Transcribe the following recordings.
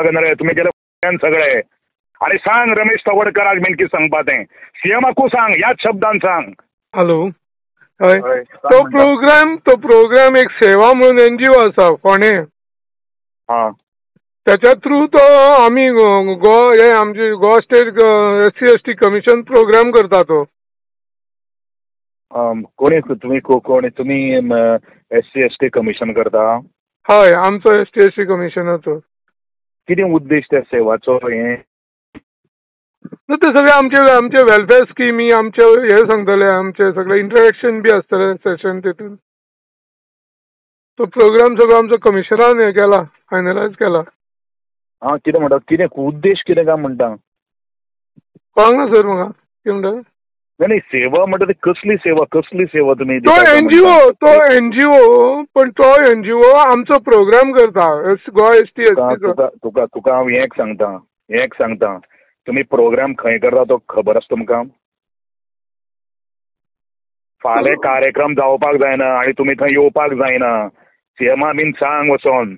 रे तुम्ही केलं सगळे आणि सांग रमेश तवडकराक बीन कितें सांगपा तें सीएमाकू सांग याच शब्दान सांग. हॅलो हय तो प्रोग्राम एक सेवा म्हणून एनजीओ आसा फोणे हां त्याच्या थ्रू तो आमी आमचे Goa state SC/ST commission programme करता तो. कोणी तुम्ही कोण तुम्ही SC/ST कमिशन करता. हय आमचो SC/ST कमिशनाचो. कितें उद्देश त्या सेवाचो हे ते सगळे आमचे वेलफेअर स्किमी आमचे हे सांगतले आमचे सगळे इंटरॅक्शन बी आसतले सेशन तितून. तो प्रोग्राम सगळो आमचो कमिशनरान हे केला फायनलायज केला. हां कितें म्हणटा कितें उद्देश कितें काय म्हणटा कळंक ना सर म्हाका कितें म्हणटा. नाही सेवा म्हणटा ती कसली सेवा तुम्ही. तो एनजीओ पण तो एनजीओ आमचो प्रोग्राम करता गोवा ST/ST. तुका हांव एक सांगता तुम्ही प्रोग्राम खंय करता तो खबर आसा तुमकां. फाल्यां कार्यक्रम जावपाक जायना आनी तुमी थंय येवपाक जायना. सीएमा बीन सांग वचोन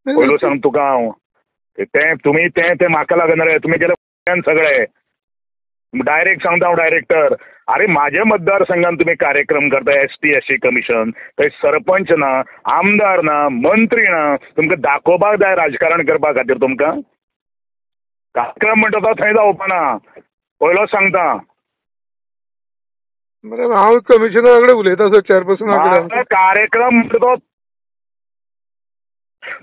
पयलू सांग तुका हांव तें तुमी तें म्हाका लागना रे तुम्ही केलं सगळे. डायरेक्ट सांगता हांव डायरेक्टर अरे माझ्या मतदारसंघात तुम्ही कार्यक्रम करता ST/ST कमिशन थंय सरपंच ना आमदार ना मंत्री ना तुमकां दाखोवपाक जाय राजकारण करपा खातीर तुमकां. कार्यक्रम म्हणटा तो थंय जावपा ना पयलो सांगता. बरें हांव कमिशनरा कडेन उलयता सर चेअरपर्सना कडेन. कार्यक्रम म्हणटा तो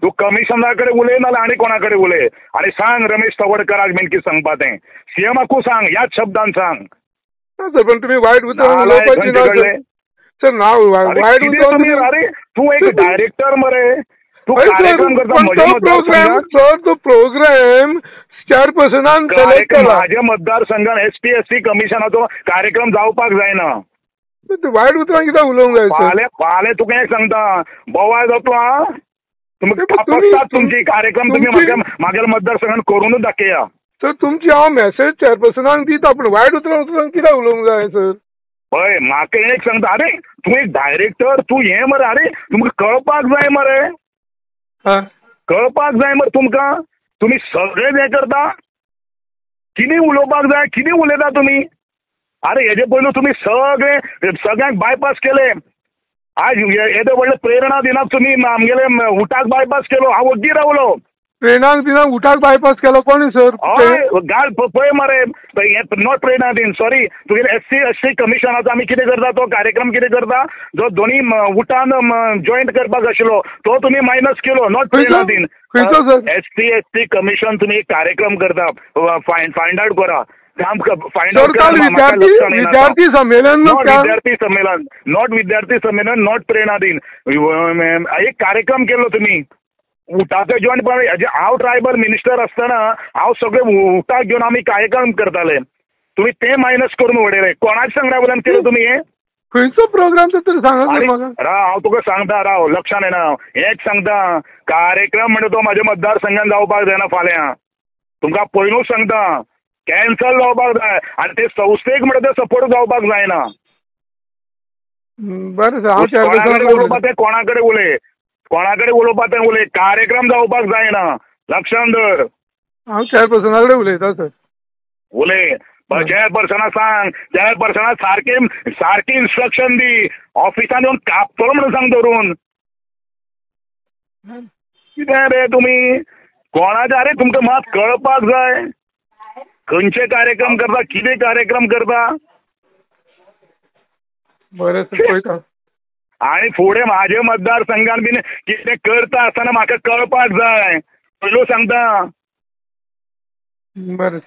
तू कमिशनरा कडेन उलय नाल्यार आनी कोणा कडेन उलय आनी सांग रमेश तवडकराक बीन कितें सांगपा तें सीएमाकू सांग याच शब्दान सांग. सर पण तुम्ही वायट उतरां उलोवपाची ना सर. वायट उतरां अरे तू एक डायरेक्टर मरे तू कार्यक्रम करता. सर तो प्रोग्राम चेअरपर्सनान सिलेक्ट केला. माझ्या मतदारसंघात ST/ST कमिशनाचो कार्यक्रम जावपाक जायना. वायट उतरां कित्याक उलोवंक जाय. फाल्यां तुका एक सांगता बोवाळ जातलो हां. तुम्ही कापसतात तुमची कार्यक्रम तुम्ही म्हाज्या मतदारसंघात करूनच दाखया. सर तुमची हांव मेसेज चेअरपर्सनाक दिता पण वायट उतरां कित्याक उलोवंक जाय सर. हय म्हाका एक सांगता अरे तूं एक डायरेक्टर तूं हें मरे अरे तुमकां कळपाक जाय मरे. कळपाक जाय मरे तुमकां. तुम्ही सगळेच हें करता कितें उलोवपाक जाय कितें उलयता तुमी. अरे हेजे पयलू तुमी सगळ्यांक बायपास केले. आज येदे व्हडले प्रेरणा दिनाक तुमी आमगेले उठाक बायपास केलो. हांव वड्डी रावलो. प्रेरणा दिनाक उठाक बायपास केलो कोणी सर. गाल पळय मरे नॉट प्रेरणा दिन सॉरी तुगेले SC/ST कमिशनाचो आमी कितें करता तो कार्यक्रम कितें करता जो दोनी उठान जॉईंट करपाक आशिल्लो तो तुमी मायनस केलो. नॉट प्रेरणा दिन. SC/ST कमिशन तुमी एक कार्यक्रम करता फायंड आउट करा. विद्यार्थी संमेलन नॉट विद्यार्थी संमेलन नॉट प्रेरणा दिन. एक कार्यक्रम केलो तुम्ही उठाचे जॉईंट हांव ट्रायबल मिनिस्टर आसतना हांव सगळे उठाक घेवन आमी कार्यक्रम करताले. तुम्ही ते मायनस करून उडयले. कोणाच्या सांगण्या वयल्यान केलं तुम्ही हे. खंयचो प्रोग्राम तर सांगा. राव हांव तुका सांगता राव लक्षान येना. हेच सांगता कार्यक्रम म्हणजे तो म्हाज्या मतदारसंघान जावपाक जायना फाल्यां. तुमकां पयलूच सांगता कॅन्सल जावपाक जाय आनी ते संस्थेक म्हणटा ते सपोर्ट जावपाक जायना. बरें उलोवपा तें कोणा कडेन उलोवपा तें उलय. कार्यक्रम जावपाक जायना लक्षान दर. हांव चेअरपर्सना कडेन उलयता सर. उलय चेअरपर्सनाक सांग. चेअरपर्सनाक सारकी इन्स्ट्रक्शन दी. ऑफिसान येवन कापतलो म्हणून सांग धरून. कितें रे तुमी कोणाचे अरे तुमकां मात कळपाक जाय खंयचे कार्यक्रम करता कितें कार्यक्रम करता. बरें पळयता. आणि फुडें म्हाज्या मतदारसंघान बीन कितें करता आसतना म्हाका कळपाक जाय पयलू सांगता. बरें.